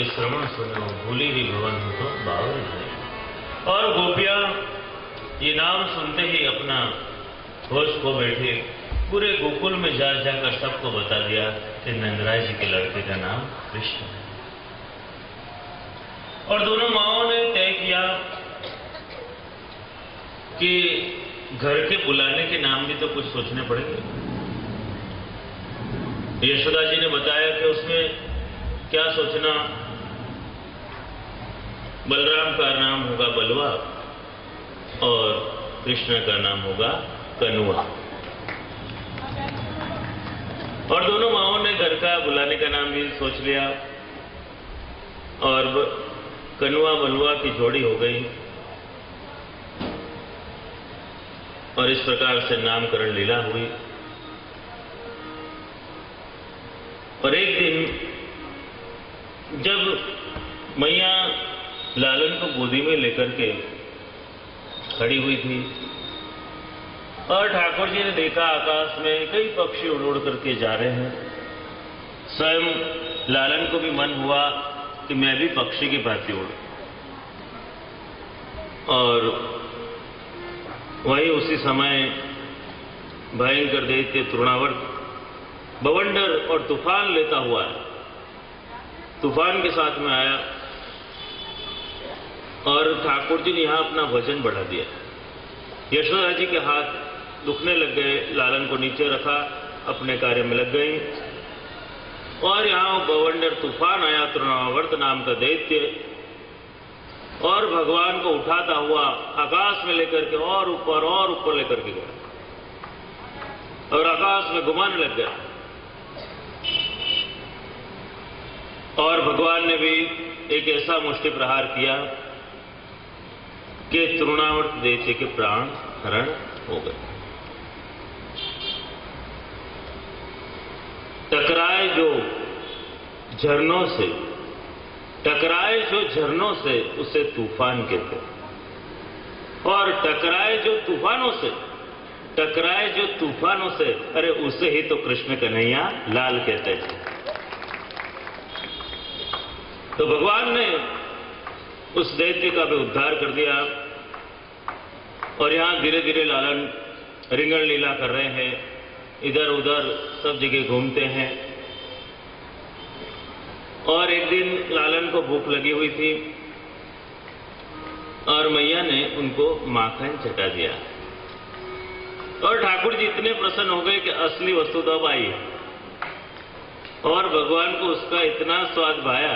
श्रवण सुनो भूली ही भवन तो बावल है। और गोपियां ये नाम सुनते ही अपना होश खो बैठे। पूरे गोकुल में जा जाकर सबको बता दिया कि नंदराय जी के लड़के का नाम कृष्ण है। और दोनों माओं ने तय किया कि घर के बुलाने के नाम भी तो कुछ सोचने पड़ेंगे। यशोदा जी ने बताया कि उसमें क्या सोचना, बलराम का नाम होगा बलवा और कृष्ण का नाम होगा कनुआ। और दोनों माओं ने घर का बुलाने का नाम भी सोच लिया और कनुआ बलवा की जोड़ी हो गई। और इस प्रकार से नामकरण लीला हुई। और एक दिन जब मैया लालन को गोदी में लेकर के खड़ी हुई थी और ठाकुर जी ने देखा आकाश में कई पक्षी उड़ उड़ करके जा रहे हैं, स्वयं लालन को भी मन हुआ कि मैं भी पक्षी की भांति उड़ूं। और वही उसी समय भयंकर दैत्य तृणावर्त बवंडर और तूफान लेता हुआ तूफान के साथ में आया और ठाकुर जी ने यहां अपना वजन बढ़ा दिया। यशोदा जी के हाथ दुखने लग गए, लालन को नीचे रखा, अपने कार्य में लग गई। और यहां बवंडर तूफान आया, तृणावर्त नाम का दैत्य, और भगवान को उठाता हुआ आकाश में लेकर के और ऊपर लेकर के गया और आकाश में घुमाने लग गया। और भगवान ने भी एक ऐसा मुष्टि प्रहार किया कि तृणावर्त दैत्य के प्राण हरण हो गए। टकराए जो झरनों से उसे तूफान कहते, और टकराए जो तूफानों से अरे उसे ही तो कृष्ण कन्हैया लाल कहते हैं। तो भगवान ने उस दैत्य का भी उद्धार कर दिया और यहाँ धीरे धीरे लालन रिंगण लीला कर रहे हैं, इधर उधर सब जगह घूमते हैं। और एक दिन लालन को भूख लगी हुई थी और मैया ने उनको माखन चटा दिया और ठाकुर जी इतने प्रसन्न हो गए कि असली वस्तु तो अब आई और भगवान को उसका इतना स्वाद भाया,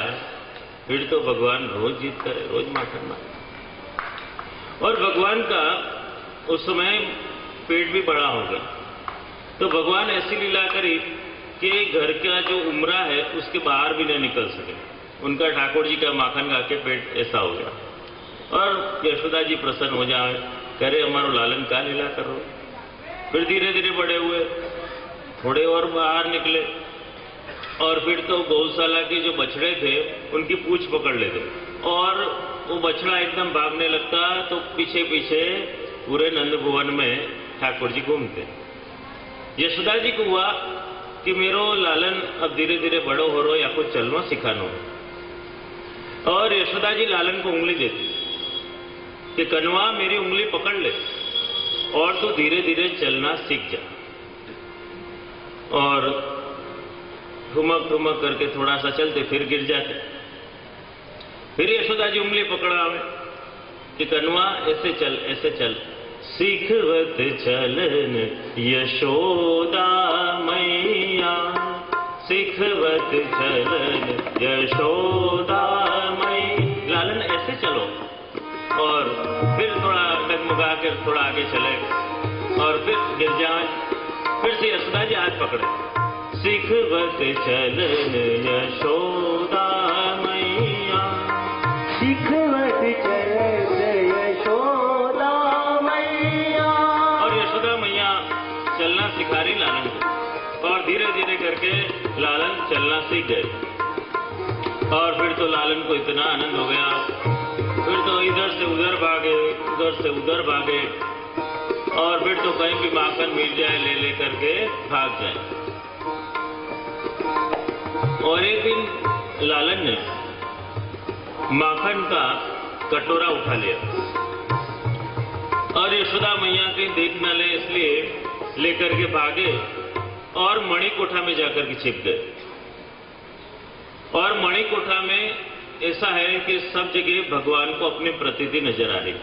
फिर तो भगवान रोज जीत करे, रोज माखन मांगे। और भगवान का उस समय पेट भी बड़ा हो गया, तो भगवान ऐसी लीला करी कि घर का जो उमरा है उसके बाहर भी नहीं निकल सके। उनका ठाकुर जी का माखन खा के पेट ऐसा हो गया और यशोदा जी प्रसन्न हो जाए, करे हमारो लालन का लीला करो। फिर धीरे धीरे बड़े हुए, थोड़े और बाहर निकले और फिर तो गौशाला के जो बछड़े थे उनकी पूंछ पकड़ लेते और वो बछड़ा एकदम भागने लगता, तो पीछे पीछे पूरे नंद भुवन में ठाकुर जी घूमते। यशोदा जी को हुआ कि मेरो लालन अब धीरे धीरे बड़ो हो रो, या कुछ चलना सिखानो। और यशोदा जी लालन को उंगली देती कि कनवा मेरी उंगली पकड़ ले और तू धीरे धीरे चलना सीख जा। और ठुमक ठुमक करके थोड़ा सा चलते, फिर गिर जाते। फिर यशोदा जी उंगली पकड़ावे कि कनवा ऐसे चल, ऐसे चल। सीखवत चलन यशोदा मैया, सीखवत चलन यशोदा मैया। लालन ऐसे चलो, और फिर थोड़ा डगमगा कर थोड़ा आगे चले और फिर गिर जाए। फिर से यशोदा जी हाथ पकड़े, सीखवत चलन यशोदा मैया, सीखवत चलन यशोदा मैया। और यशोदा मैया चलना सिखा रही लालन को, और धीरे धीरे करके लालन चलना सीख गए। और फिर तो लालन को इतना आनंद हो गया, फिर तो इधर से उधर भागे, उधर से उधर भागे, और फिर तो कहीं भी माखन मिल जाए ले ले करके भाग जाए। और एक दिन लालन ने माखन का कटोरा उठा लिया और यशोदा मैया कहीं देख न ले इसलिए लेकर के भागे और मणिकोठा में जाकर के छिप गए। और मणिकोठा में ऐसा है कि सब जगह भगवान को अपनी प्रतिथि नजर आ रही।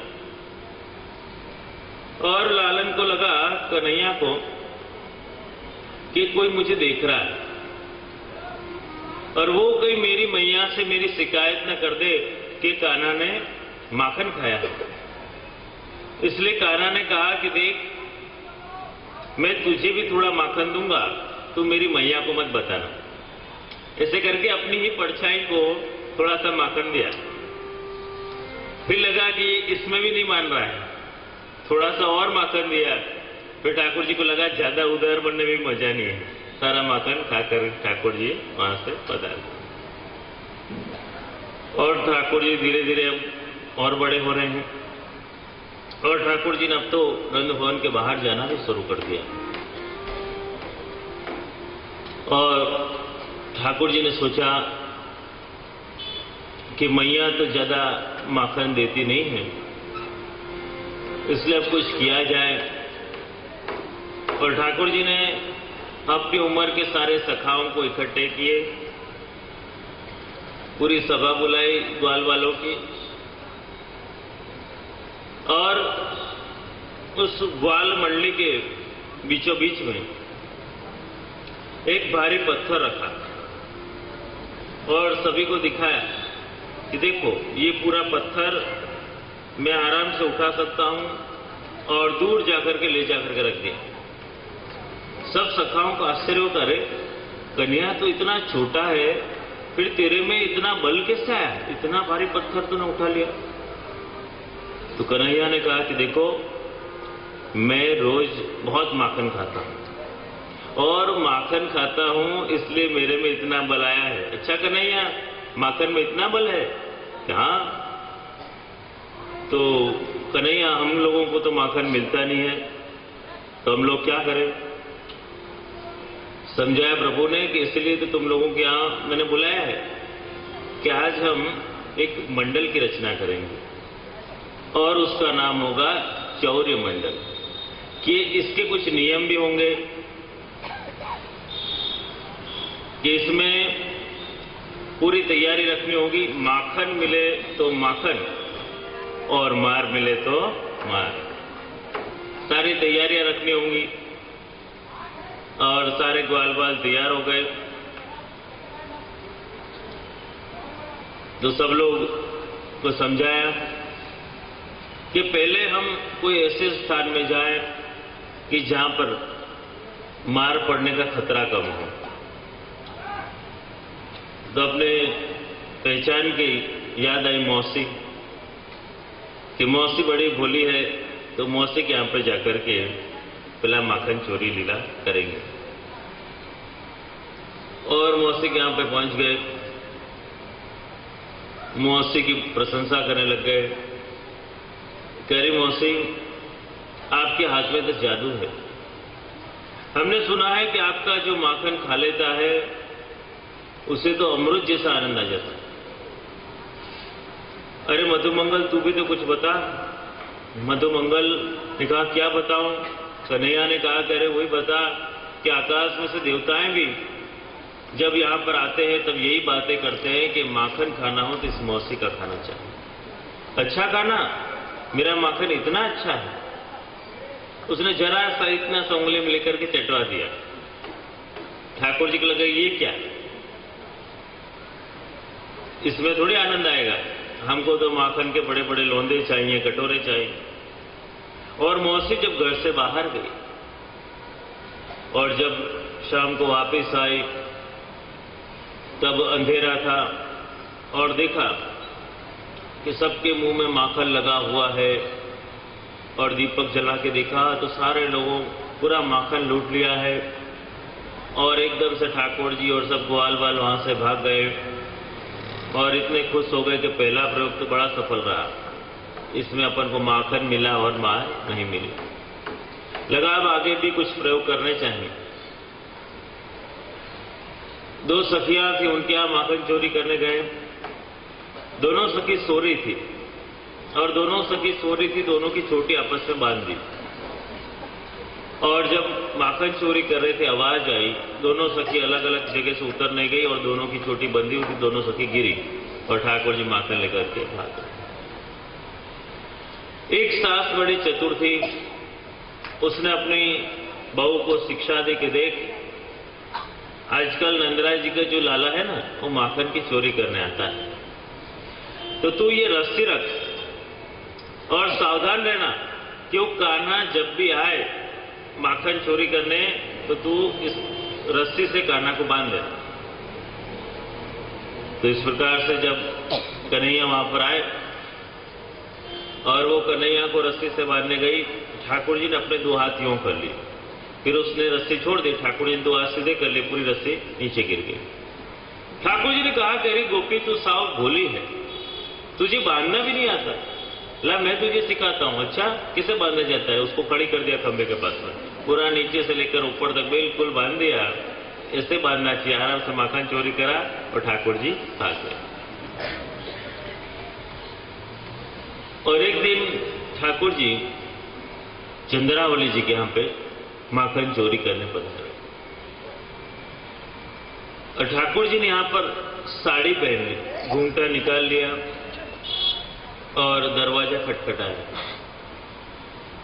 और लालन को लगा, कन्हैया को, कि कोई मुझे देख रहा है और वो कहीं मेरी मैया से मेरी शिकायत न कर दे कि कान्हा ने माखन खाया है। इसलिए कान्हा ने कहा कि देख, मैं तुझे भी थोड़ा माखन दूंगा, तू मेरी मैया को मत बताना। ऐसे करके अपनी ही परछाई को थोड़ा सा माखन दिया। फिर लगा कि इसमें भी नहीं मान रहा है, थोड़ा सा और माखन दिया। फिर ठाकुर जी को लगा ज्यादा उदार बनने में मजा नहीं है, सारा माखन खाकर ठाकुर जी वहां से पधार। और ठाकुर जी धीरे धीरे अब और बड़े हो रहे हैं और ठाकुर जी ने अब तो नंद भवन के बाहर जाना भी शुरू कर दिया। और ठाकुर जी ने सोचा कि मैया तो ज्यादा माखन देती नहीं है, इसलिए अब कुछ किया जाए। और ठाकुर जी ने अपनी उम्र के सारे सखाओं को इकट्ठे किए, पूरी सभा बुलाई ग्वाल वालों की, और उस ग्वाल मंडली के बीचों बीच में एक भारी पत्थर रखा और सभी को दिखाया कि देखो, ये पूरा पत्थर मैं आराम से उठा सकता हूं, और दूर जाकर के ले जाकर के रख दिया। सब सखाओं का आश्चर्य होता, रे कन्या तो इतना छोटा है, फिर तेरे में इतना बल कैसे आया, इतना भारी पत्थर तूने उठा लिया। तो कन्हैया ने कहा कि देखो, मैं रोज बहुत माखन खाता हूं और माखन खाता हूं इसलिए मेरे में इतना बल आया है। अच्छा कन्हैया, माखन में इतना बल है? हाँ। तो कन्हैया, हम लोगों को तो माखन मिलता नहीं है, तो हम लोग क्या करें? समझाया प्रभु ने कि इसलिए तो तुम लोगों के यहां मैंने बुलाया है कि आज हम एक मंडल की रचना करेंगे और उसका नाम होगा चौर्य मंडल, कि इसके कुछ नियम भी होंगे कि इसमें पूरी तैयारी रखनी होगी। माखन मिले तो माखन और मार मिले तो मार, सारी तैयारियां रखनी होंगी। और सारे ग्वाल बाल तैयार हो गए तो सब लोग को समझाया कि पहले हम कोई ऐसे स्थान में जाएं कि जहां पर मार पड़ने का खतरा कम हो। तो अपने पहचान की याद आई मौसी, कि मौसी बड़ी भोली है, तो मौसी के यहां पर जाकर के पहला माखन चोरी लीला करेंगे। और मौसी के यहां पे पहुंच गए, मौसी की प्रशंसा करने लग गए। कह रही मौसी, आपके हाथ में तो जादू है, हमने सुना है कि आपका जो माखन खा लेता है उसे तो अमृत जैसा आनंद आ जाता है। अरे मधुमंगल, तू भी तो कुछ बता। मधुमंगल ने कहा, क्या बताऊं? कन्हैया ने कहा, कह रहे वही बता कि आकाश में से देवताएं भी जब यहां पर आते हैं तब यही बातें करते हैं कि माखन खाना हो तो इस मौसी का खाना चाहिए। अच्छा खाना, मेरा माखन इतना अच्छा है। उसने जरा सा इतना सा उंगली में लेकर के चटवा दिया। ठाकुर जी को लगा ये क्या, इसमें थोड़ी आनंद आएगा, हमको तो माखन के बड़े बड़े लोंदे चाहिए, कटोरे चाहिए। और मौसी जब घर से बाहर गई और जब शाम को वापस आई तब अंधेरा था और देखा कि सबके मुंह में माखन लगा हुआ है। और दीपक जला के देखा तो सारे लोगों पूरा माखन लूट लिया है। और एकदम से ठाकुर जी और सब ग्वाल बाल वहां से भाग गए और इतने खुश हो गए कि पहला प्रयोग तो बड़ा सफल रहा, इसमें अपन को माखन मिला और मार नहीं मिली। लगा अब आगे भी कुछ प्रयोग करने चाहिए। दो सखियां थी, उनके यहां माखन चोरी करने गए। दोनों सखी सो रही थी और दोनों सखी सो रही थी, दोनों की चोटी आपस में बांध दी। और जब माखन चोरी कर रहे थे आवाज आई, दोनों सखी अलग अलग जगह से उतरने गई और दोनों की चोटी बंधी हुई थी, दोनों सखी गिरी और ठाकुर जी माखन लेकर के भाग गए। एक सास बड़ी चतुर थी, उसने अपनी बहू को शिक्षा दी कि देख, आजकल नंदराज जी का जो लाला है ना, वो माखन की चोरी करने आता है, तो तू ये रस्सी रख और सावधान रहना कि वो कान्हा जब भी आए माखन चोरी करने तो तू इस रस्सी से कान्हा को बांध दे। तो इस प्रकार से जब कन्हैया वहां पर आए और वो कन्हैया को रस्सी से बांधने गई, ठाकुर जी ने अपने दो हाथ यूं कर लिए, फिर उसने रस्सी छोड़ दी। ठाकुर जी ने दो हाथ सीधे कर लिए, पूरी रस्सी नीचे गिर गई। ठाकुर जी ने कहा, तेरी गोपी तू साव भोली है, तुझे बांधना भी नहीं आता, ला मैं तुझे सिखाता हूं। अच्छा, किसे बांधा जाता है? उसको खड़ी कर दिया खंबे के पास में, पूरा नीचे से लेकर ऊपर तक बिल्कुल बांध दिया। ऐसे बांधना चाहिए। आराम से माखन चोरी करा और ठाकुर जी भाग गए। और एक दिन ठाकुर जी चंद्रावली जी के यहां पे माखन चोरी करने पधारे और ठाकुर जी ने यहां पर साड़ी पहन ली, घूंघटा निकाल लिया और दरवाजा खटखटाया।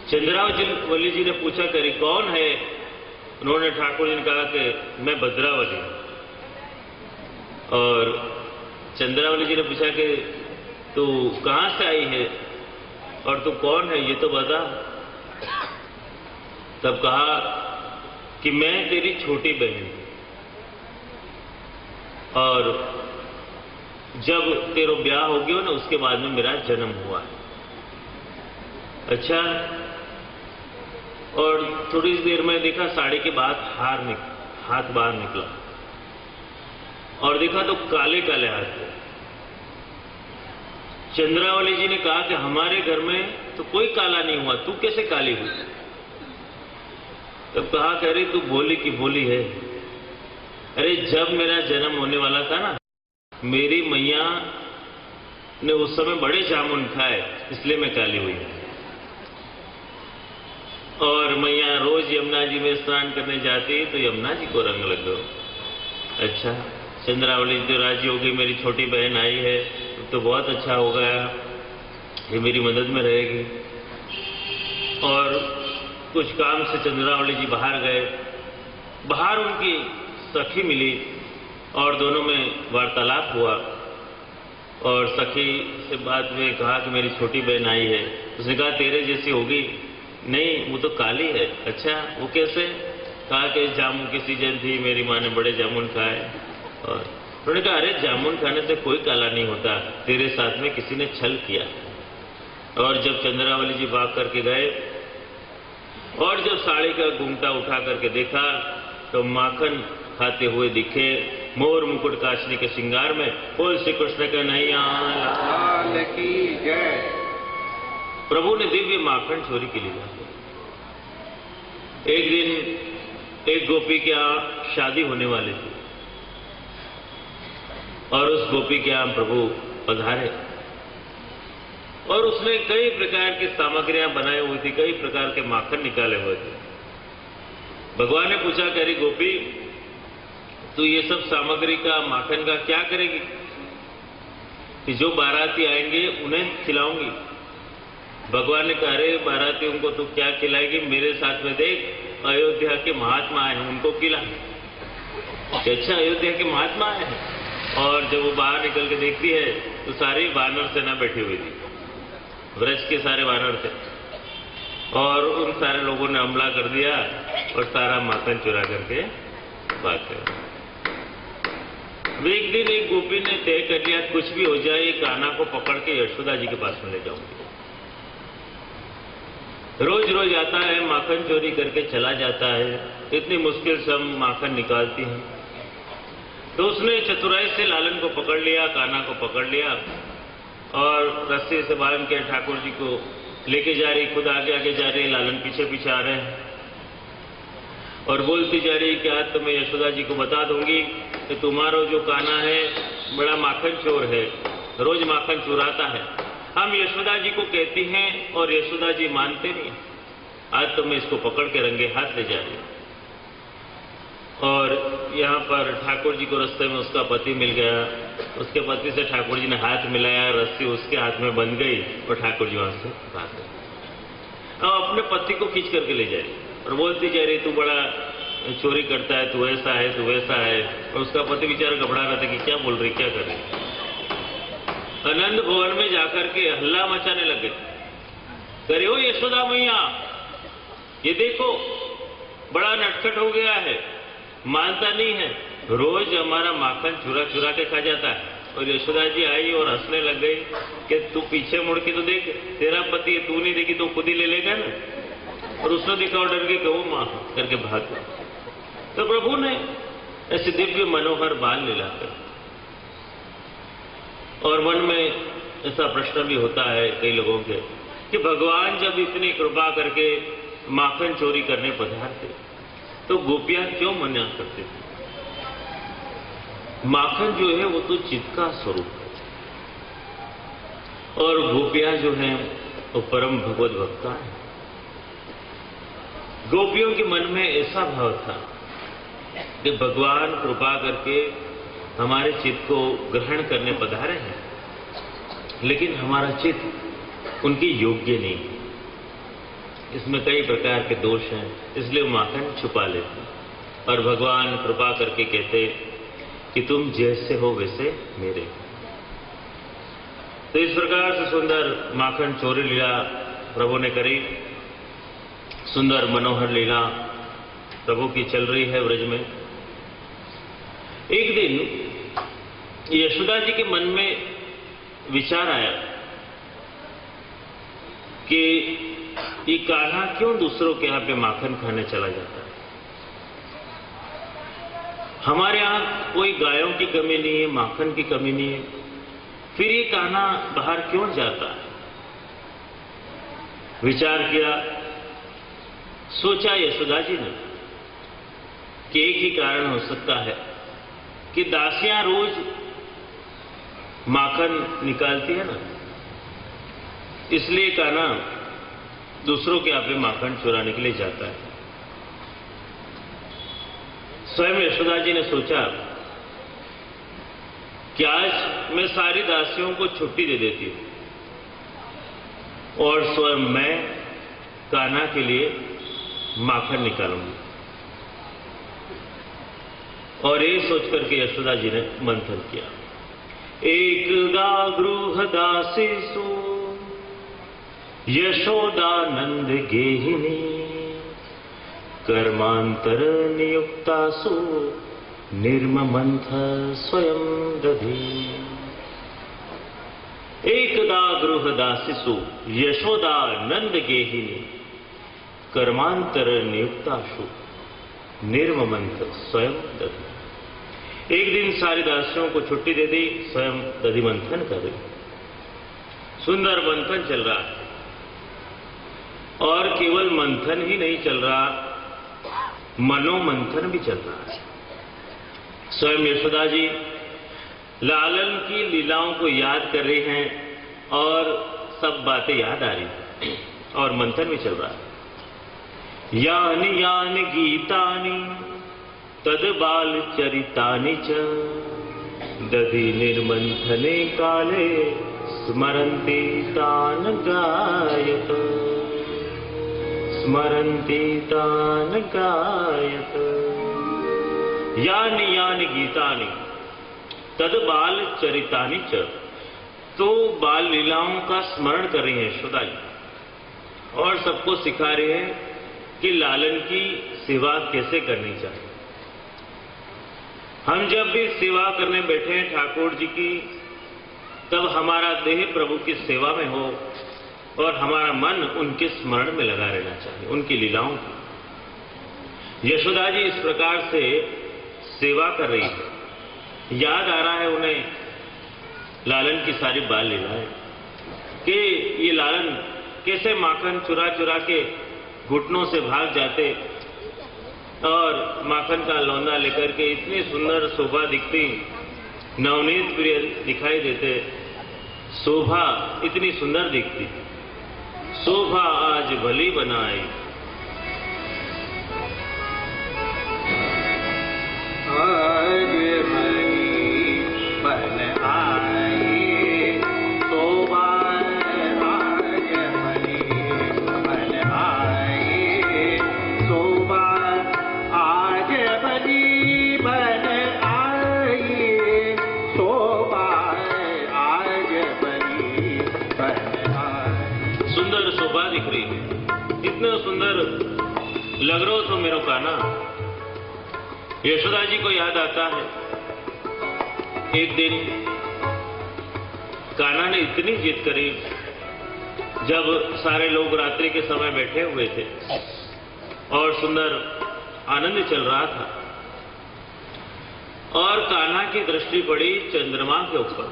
चंद्रावली जी ने पूछा, करी कौन है? उन्होंने ठाकुर जी ने कहा कि मैं भद्रावली। और चंद्रावली जी ने पूछा कि तू कहां से आई है और तू कौन है, ये तो बता। तब कहा कि मैं तेरी छोटी बहन और जब तेरा ब्याह हो गया ना उसके बाद में मेरा जन्म हुआ है। अच्छा, और थोड़ी देर में देखा साड़ी के बाद हाथ बाहर निकला और देखा तो काले काले हाथ थे। चंद्रावली जी ने कहा कि हमारे घर में तो कोई काला नहीं हुआ, तू कैसे काली हुई? तब कहा, कह रही तू भोली की भोली है। अरे जब मेरा जन्म होने वाला था ना, मेरी मैया ने उस समय बड़े जामुन खाए, इसलिए मैं काली हुई। और मैया रोज यमुना जी में स्नान करने जाती तो यमुना जी को रंग लग गयो। अच्छा, चंद्रावली जो राजी हो गई, मेरी छोटी बहन आई है तो बहुत अच्छा हो गया, ये मेरी मदद में रहेगी। और कुछ काम से चंद्रावली जी बाहर गए, बाहर उनकी सखी मिली और दोनों में वार्तालाप हुआ। और सखी से बात में कहा कि मेरी छोटी बहन आई है। उसने कहा तेरे जैसी होगी? नहीं, वो तो काली है। अच्छा, वो कैसे? कहा कि जामुन की सीजन थी, मेरी माँ ने बड़े जामुन खाए। और उन्होंने कहा अरे जामुन खाने से कोई काला नहीं होता, तेरे साथ में किसी ने छल किया। और जब चंद्रावली जी भाग करके गए और जब साड़ी का घूंघटा उठा करके देखा तो माखन खाते हुए दिखे, मोर मुकुट काशनी के श्रृंगार में। बोल श्री कृष्ण कन्हैया लाल की जय। प्रभु ने दिव्य माखन चोरी की लीला। एक दिन एक गोपी के यहाँ शादी होने वाली थी और उस गोपी के यहाँ प्रभु पधारे और उसने कई प्रकार की सामग्रियां बनाई हुई थी, कई प्रकार के माखन निकाले हुए थे। भगवान ने पूछा कि अरे गोपी, तू ये सब सामग्री का माखन का क्या करेगी? कि जो बाराती आएंगे उन्हें खिलाऊंगी। भगवान ने कहा अरे बारातियों को तू क्या खिलाएगी? मेरे साथ में देख, अयोध्या के महात्मा आए हैं, उनको खिला। अच्छा, अयोध्या के महात्मा आए हैं? और जब वो बाहर निकल के देखती है तो सारी वानर सेना बैठी हुई थी, व्रज के सारे वानर थे और उन सारे लोगों ने हमला कर दिया और सारा माखन चुरा करके भाग गए। एक दिन एक गोपी ने तय कर लिया कुछ भी हो जाए कान्हा को पकड़ के यशोदा जी के पास में ले जाऊंगी। रोज रोज आता है, माखन चोरी करके चला जाता है, इतनी मुश्किल से हम माखन निकालती हैं। तो उसने चतुराई से लालन को पकड़ लिया, कान्हा को पकड़ लिया और रस्सी से बांध के ठाकुर जी को लेके जा रही, खुद आगे आगे जा रही, लालन पीछे पीछे आ रहे हैं और बोलती जा रही कि आज तो मैं यशोदा जी को बता दूंगी कि तुम्हारा जो कान्हा है बड़ा माखन चोर है, रोज माखन चुराता है। हम यशोदा जी को कहती हैं और यशोदा जी मानते नहीं। आज तो मैं इसको पकड़ के रंगे हाथ ले जा रही। और यहाँ पर ठाकुर जी को रास्ते में उसका पति मिल गया। उसके पति से ठाकुर जी ने हाथ मिलाया, रस्सी उसके हाथ में बंध गई और ठाकुर जी वहां से भाग गए। अब अपने पति को खींच करके ले जा रही और बोलती जा रही तू बड़ा चोरी करता है, तू ऐसा है, तू वैसा है। और उसका पति बेचारा घबरा रहा था कि क्या बोल रही, क्या कर रही। आनंद भवन में जाकर के हल्ला मचाने लगे, करे ओ यशोदा मैया, ये देखो बड़ा नटखट हो गया है, मानता नहीं है, रोज हमारा माखन चुरा चुरा के खा जाता है। और यशोदा जी आई और हंसने लग गई कि तू पीछे मुड़ के तो देख, तेरा पति तू नहीं देखी तो खुद ही ले लेगा ना। और उसने देखा और डर के कहूँ मां करके भाग गया। तो प्रभु ने ऐसे दिव्य मनोहर बाल लीला कर। और मन में ऐसा प्रश्न भी होता है कई लोगों के कि भगवान जब इतनी कृपा करके माखन चोरी करने पधारते तो गोपियां क्यों मना करते थे? माखन जो है वो तो चित्त का स्वरूप है और गोपियां जो हैं वो परम भगवत भक्ता है। गोपियों के मन में ऐसा भाव था कि भगवान कृपा करके हमारे चित्त को ग्रहण करने पधारे हैं, लेकिन हमारा चित्त उनके योग्य नहीं है। इसमें कई प्रकार के दोष हैं, इसलिए माखन छुपा लेते और भगवान कृपा करके कहते कि तुम जैसे हो वैसे मेरे। तो इस प्रकार से सुंदर माखन चोरी लीला प्रभु ने करी। सुंदर मनोहर लीला प्रभु की चल रही है व्रज में। एक दिन यशोदा जी के मन में विचार आया कि ये कान्हा क्यों दूसरों के यहाँ पे माखन खाने चला जाता है? हमारे यहाँ कोई गायों की कमी नहीं है, माखन की कमी नहीं है, फिर ये कान्हा बाहर क्यों जाता है? विचार किया, सोचा यशोदा जी ने कि एक ही कारण हो सकता है कि दासियां रोज माखन निकालती है ना, इसलिए कान्हा दूसरों के यहाँ पे माखन चुराने के लिए जाता है। स्वयं यशोदा जी ने सोचा कि आज मैं सारी दासियों को छुट्टी दे देती हूं और स्वयं मैं कान्हा के लिए माखन निकालूंगी। और ये सोच करके यशोदा जी ने मंथन किया। एक गृह दासीसु यशोदानंद गेहिनी कर्मांतर नियुक्तासु निर्ममंथ स्वयं दधी। एकदा गृह दासीसु यशोदानंद गेहिनी कर्मांतर नियुक्तासु निर्ममंथ स्वयं दधी। एक दिन सारी दासियों को छुट्टी दे दी, स्वयं दधी मंथन कर रही। सुंदर मंथन चल रहा है और केवल मंथन ही नहीं चल रहा, मनोमंथन भी चल रहा है। स्वयं यशोदा जी लालन की लीलाओं को याद कर रही हैं और सब बातें याद आ रही हैं और मंथन भी चल रहा है। यानि यानि गीतानि तद बाल चरितानि च दधि निर्मंथने काले स्मरन्ति तान गायत स्मरन्ति तान गायत। यानि यानि गीतानि तद बाल चरितानि च, तो बाल लीलाओं का स्मरण कर रही है यशोदा जी और सबको सिखा रही है कि लालन की सेवा कैसे करनी चाहिए। हम जब भी सेवा करने बैठे हैं ठाकुर जी की, तब हमारा देह प्रभु की सेवा में हो और हमारा मन उनके स्मरण में लगा रहना चाहिए, उनकी लीलाओं की। यशोदा जी इस प्रकार से सेवा कर रही है। याद आ रहा है उन्हें लालन की सारी बाल लीलाएं कि ये लालन कैसे माखन चुरा चुरा के घुटनों से भाग जाते और माखन का लौंदा लेकर के इतनी सुंदर शोभा दिखती, नवनीत प्रिय दिखाई देते, शोभा इतनी सुंदर दिखती। शोभा आज भली बनाई, आज भली बन आई शोभा, आज भली बन आई शोभा, आज भली बन आई शोभा, आज भली बन आई। सुंदर शोभा दिख रही है, इतना सुंदर लग रहा हो तो मेरो कान्हा। यशोदा जी को याद आता है एक दिन कान्हा ने इतनी जिद करी, जब सारे लोग रात्रि के समय बैठे हुए थे और सुंदर आनंद चल रहा था और कान्हा की दृष्टि पड़ी चंद्रमा के ऊपर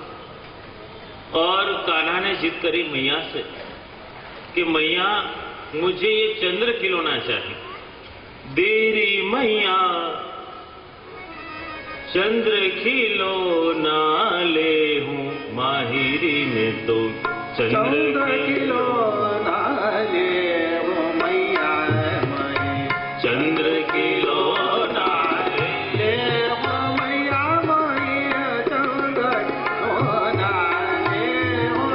और कान्हा ने जिद करी मैया से कि मैया मुझे ये चंद्र खिलौना चाहिए। देरी मैया चंद्र खिलौना ले हूं माहिरी में तो चंद्र खिलौना ले हूं मैया, मैं चंद्र खिलौना ले हूं मैया, मैं चंद्र खिलौना ले हूं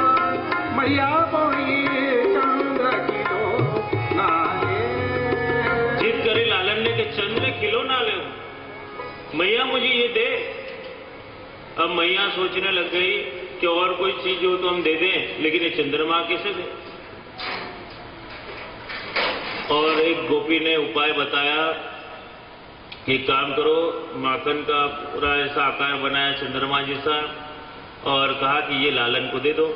मैया, मैं चंद्र खिलौना ले। जिद करे लालन ने कि चंद्र खिलौना ले हूं मैया, मुझे ये दे। अब मैया सोचने लग गई कि और कोई चीज हो तो हम दे दें, लेकिन ये चंद्रमा कैसे दे। और एक गोपी ने उपाय बताया कि काम करो, माखन का पूरा ऐसा आकार बनाया चंद्रमा जैसा और कहा कि ये लालन को दे दो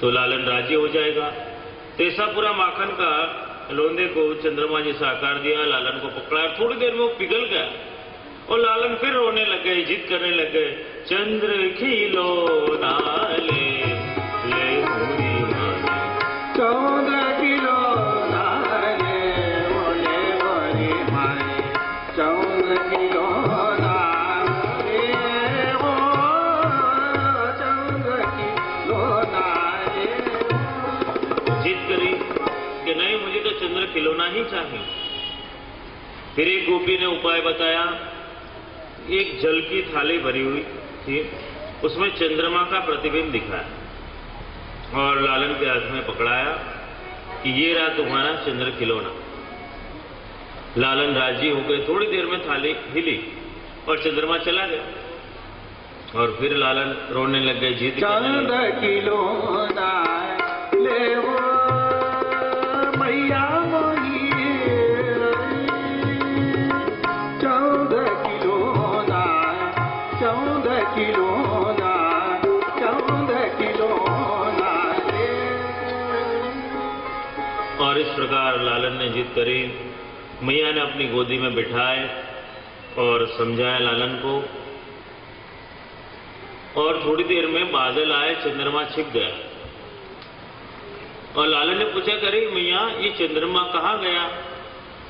तो लालन राजी हो जाएगा। तो ऐसा पूरा माखन का लोंदे को चंद्रमा जैसा आकार दिया, लालन को पकड़ा, थोड़ी देर में वो पिघल गया और लालन फिर रोने लग गए, जिद करने लग गए, चंद्र खिलौना ले हुरी माने, चंद्र खिलौना ले हुरी माने, चंद्र खिलौना ले हो, चंद्र खिलौना ले। जिद करी नहीं। फिर एक गोपी ने उपाय बताया। एक जल की थाली भरी हुई थी, उसमें चंद्रमा का प्रतिबिंब दिखा और लालन के हाथ में पकड़ाया कि ये रहा तुम्हारा चंद्र खिलौना। लालन राजी हो गए। थोड़ी देर में थाली हिली और चंद्रमा चला गया। और फिर लालन रोने लग गए। जीत चंद्र खिलौना ले वो मैया मोही, चंद्र खिलौना, चंद्र खिलौना, चंद्र खिलौना ले। और इस प्रकार लालन ने जिद करी। मैया ने अपनी गोदी में बिठाए और समझाया लालन को। और थोड़ी देर में बादल आए, चंद्रमा छिप गया। और लालन ने पूछा, करे मैया ये चंद्रमा कहाँ गया?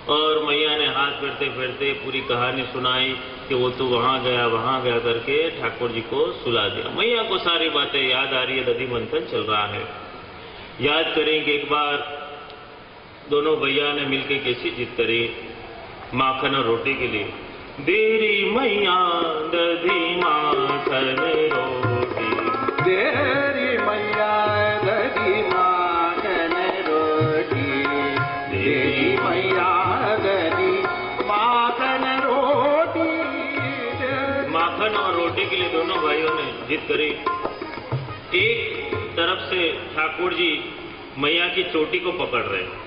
और मैया ने हाथ फेरते फेरते पूरी कहानी सुनाई कि वो तो वहां गया करके ठाकुर जी को सुला दिया। मैया को सारी बातें याद आ रही है। दधि मंथन चल रहा है। याद करें कि एक बार दोनों भैया ने मिलकर कैसी जिद करी माखन और रोटी के लिए। देरी मैया दधी माखन रोटी, देरी मैया दधी माखन रोटी, देरी मैया दधी माखन रोटी। माखन और रोटी के लिए दोनों भाइयों ने जिद करी। एक तरफ से ठाकुर जी मैया की चोटी को पकड़ रहे हैं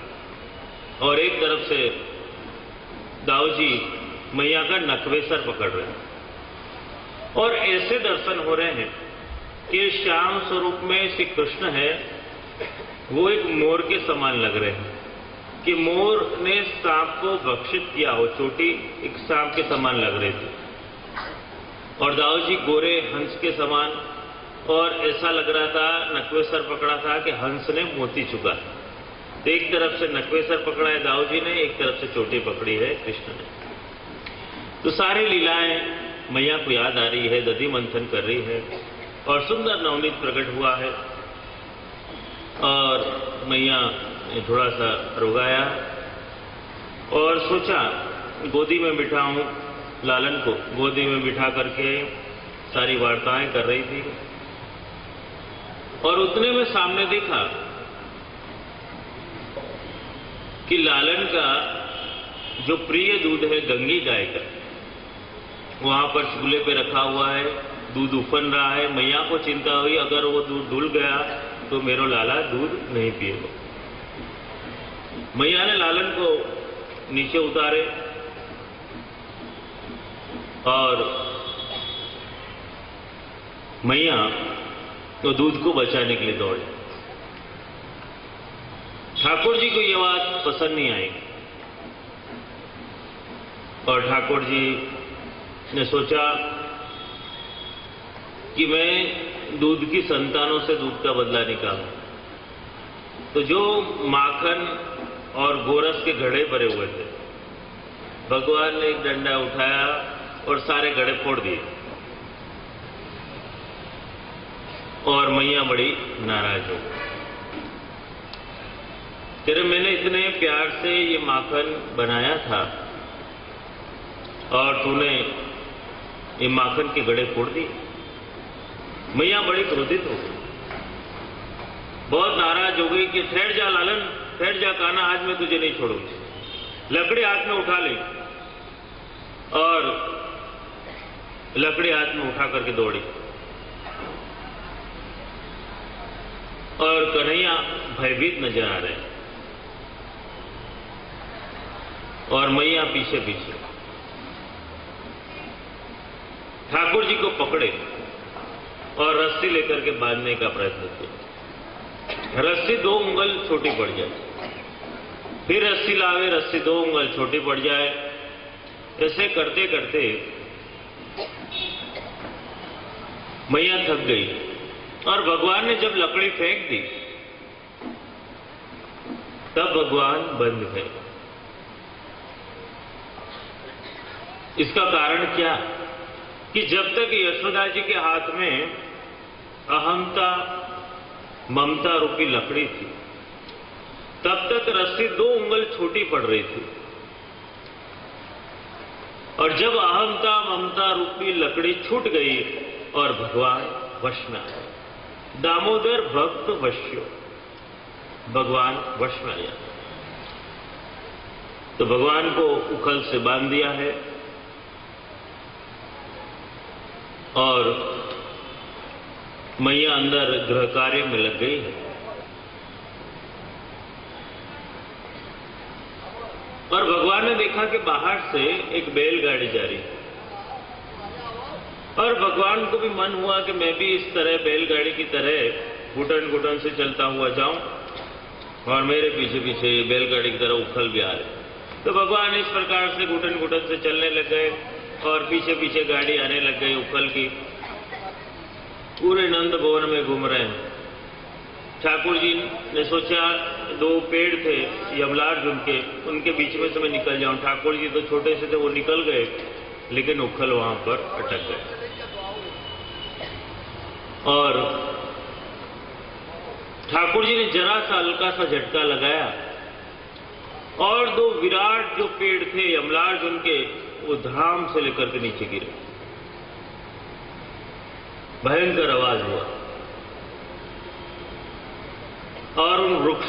और एक तरफ से दाऊ जी मैया का नखवेसर पकड़ रहे हैं। और ऐसे दर्शन हो रहे हैं कि श्याम स्वरूप में श्री कृष्ण है वो एक मोर के समान लग रहे हैं कि मोर ने सांप को भक्षित किया हो। चोटी एक सांप के समान लग रही थी और दाऊ जी गोरे हंस के समान। और ऐसा लग रहा था, नखवेसर पकड़ा था कि हंस ने मोती चुका। तो एक तरफ से नखवेसर पकड़ा है दाऊ जी ने, एक तरफ से चोटी पकड़ी है कृष्ण ने। तो सारी लीलाएं मैया को याद आ रही है, दधि मंथन कर रही है और सुंदर नवनीत प्रकट हुआ है। और मैया ने थोड़ा सा रुगाया और सोचा गोदी में बिठाऊं लालन को। गोदी में बिठा करके सारी वार्ताएं कर रही थी और उतने में सामने देखा कि लालन का जो प्रिय दूध है गंगी गाय का, वहां पर चूल्हे पे रखा हुआ है, दूध उफन रहा है। मैया को चिंता हुई अगर वो दूध डुल गया तो मेरो लाला दूध नहीं पिएगा। मैया ने लालन को नीचे उतारे और मैया तो दूध को बचाने के लिए दौड़े। ठाकुर जी को यह बात पसंद नहीं आई और ठाकुर जी ने सोचा कि मैं दूध की संतानों से दूध का बदला निकालूं। तो जो माखन और गोरस के घड़े भरे हुए थे, भगवान ने एक डंडा उठाया और सारे घड़े फोड़ दिए और मैया बड़ी नाराज हो गई। तेरे मैंने इतने प्यार से ये माखन बनाया था और तूने ये माखन के घड़े फोड़ दिए। मैया बड़ी क्रोधित हो गई, बहुत नाराज हो गई कि ठहर जा लालन, ठहर जा कान्हा, आज मैं तुझे नहीं छोड़ूंगी। लकड़ी हाथ में उठा ली और लकड़ी हाथ में उठा करके दौड़ी और कन्हैया भयभीत नजर आ रहे और मैया पीछे पीछे। ठाकुर जी को पकड़े और रस्सी लेकर के बांधने का प्रयत्न किया। रस्सी 2 उंगल छोटी पड़ जाए, फिर रस्सी लावे, रस्सी 2 उंगल छोटी पड़ जाए। ऐसे करते करते मैया थक गई और भगवान ने जब लकड़ी फेंक दी तब भगवान बंध गए। इसका कारण क्या कि जब तक यशोदा जी के हाथ में अहंता ममता रूपी लकड़ी थी, तब तक रस्सी 2 उंगल छोटी पड़ रही थी, और जब अहमता ममता रूपी लकड़ी छूट गई और भगवान वश में आया, दामोदर भक्त वश्यो, भगवान वश में आया। तो भगवान को उखल से बांध दिया है और मैया अंदर गृह कार्य में लग गई है। और भगवान ने देखा कि बाहर से एक बैलगाड़ी जा रही है, और भगवान को भी मन हुआ कि मैं भी इस तरह बैलगाड़ी की तरह घुटन घुटन से चलता हुआ जाऊं, और मेरे पीछे पीछे बैलगाड़ी की तरह उखल भी आ रहे। तो भगवान इस प्रकार से घुटन घुटन से चलने लग गए और पीछे पीछे गाड़ी आने लग गई उखल की। पूरे नंद भवन में घूम रहे हैं। ठाकुर जी ने सोचा 2 पेड़ थे यमलार्जुन के, उनके बीच में से मैं निकल जाऊं। ठाकुर जी तो छोटे से थे, वो निकल गए, लेकिन उखल वहां पर अटक गए। और ठाकुर जी ने जरा सा हल्का सा झटका लगाया और 2 विराट जो पेड़ थे यमलार्जुन के, वो धाम से लेकर के नीचे गिरे। भयंकर आवाज हुआ और उन वृक्ष